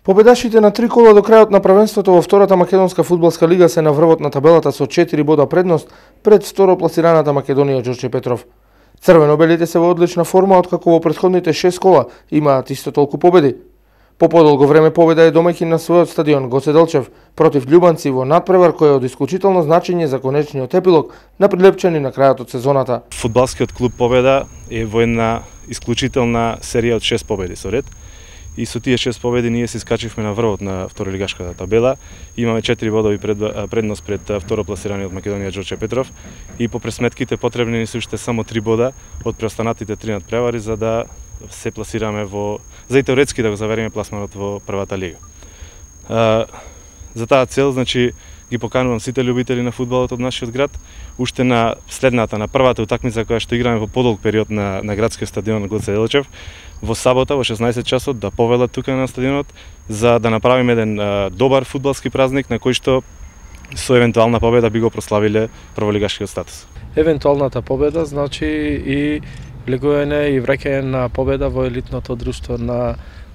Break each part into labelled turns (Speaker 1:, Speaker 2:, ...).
Speaker 1: Победашите на 3 кола до крајот на првенството во втората македонска фудбалска лига се на врвот на табелата со 4 бода предност пред второпласираната Македонија Ѓорче Петров. Црвено-белите се во одлична форма откако во претходните 6 кола имаат исто толку победи. По подолго време победа е домаќин на својот стадион Гоце Делчев против љубанци во надпревар кој е од исклучително значење за конечниот епилог на Прилепчани на крајот од сезоната.
Speaker 2: Фудбалскиот клуб Победа е во една исклучителна серија од 6 победи со ред. И со тие 6 победи ние се искачивме на врвот на второлигашката табела. Имаме 4 бодови предност пред второпласираниот Македонија Ѓорче Петров и по пресметките потребни ни се уште само 3 бода од преостанатите 3 надпревари за да се пласираме за и теоретски да го завериме пласманот во првата лига. За таа цел, значи, ги поканувам сите љубители на фудбалот од нашиот град, уште на следната, на првата утакмица која што играме во подолг период на градскиот стадион Гоце Делчев, во сабота во 16 часот да повелат тука на стадионот за да направиме еден добар фудбалски празник на кој што со евентуална победа би го прославиле прволигашкиот статус.
Speaker 3: Евентуалната победа значи и влегување и враќање на победа во елитното друштво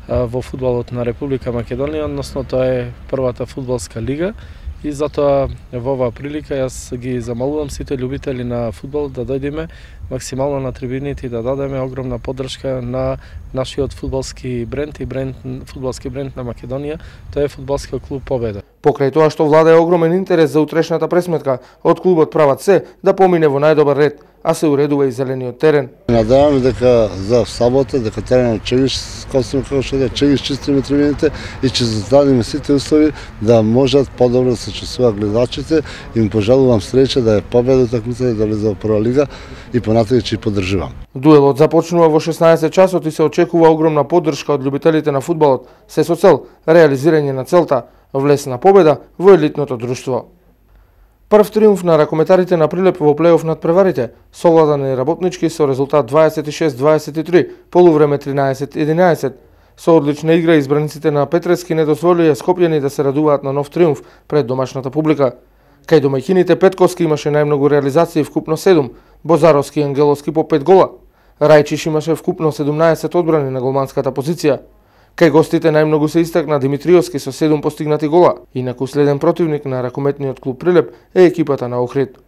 Speaker 3: во фудбалот на Република Македонија, односно тоа е првата фудбалска лига. И затоа во оваа прилика јас ги замолувам сите љубители на фудбал да дојдеме максимално на трибините и да дадеме огромна поддршка на нашиот фудбалски бренд и фудбалски бренд на Македонија, тоа е фудбалскиот клуб Победа.
Speaker 1: Покрај тоа што влада е огромен интерес за утрешната пресметка, од клубот прават се да помине во најдобар ред, а се уредува и зелениот терен.
Speaker 4: Надеваме дека за сабота, дека теренот ќе ги скосиме како што ќе ги чистиме трибините и ќе зададеме сите услови да можат подобро да се чувствуваат гледачите. Им пожелувам среќа да е победа утакмицата да влезе во прва лига и понатаму ќе поддржувам.
Speaker 1: Дуелот започнува во 16 часот и се очекува огромна поддршка од љубителите на фудбалот, се со цел реализирање на целта влез на победа во елитното друштво. Прв триумф на ракометарите на Прилеп во плејоф над преварите, совладан и работнички со резултат 26-23, полувреме 13-11. Со одлична игра избраниците на Петрески не дозволија скопјани да се радуваат на нов триумф пред домашната публика. Кај домаќините Петковски имаше најмногу реализации, вкупно 7, Бозаровски и Ангеловски по 5 гола. Рајчиш имаше вкупно 17 одбрани на голманската позиција. Кај гостите најмногу се истакна Димитриовски со 7 постигнати гола, инаку следен противник на ракометниот клуб Прилеп е екипата на Охрид.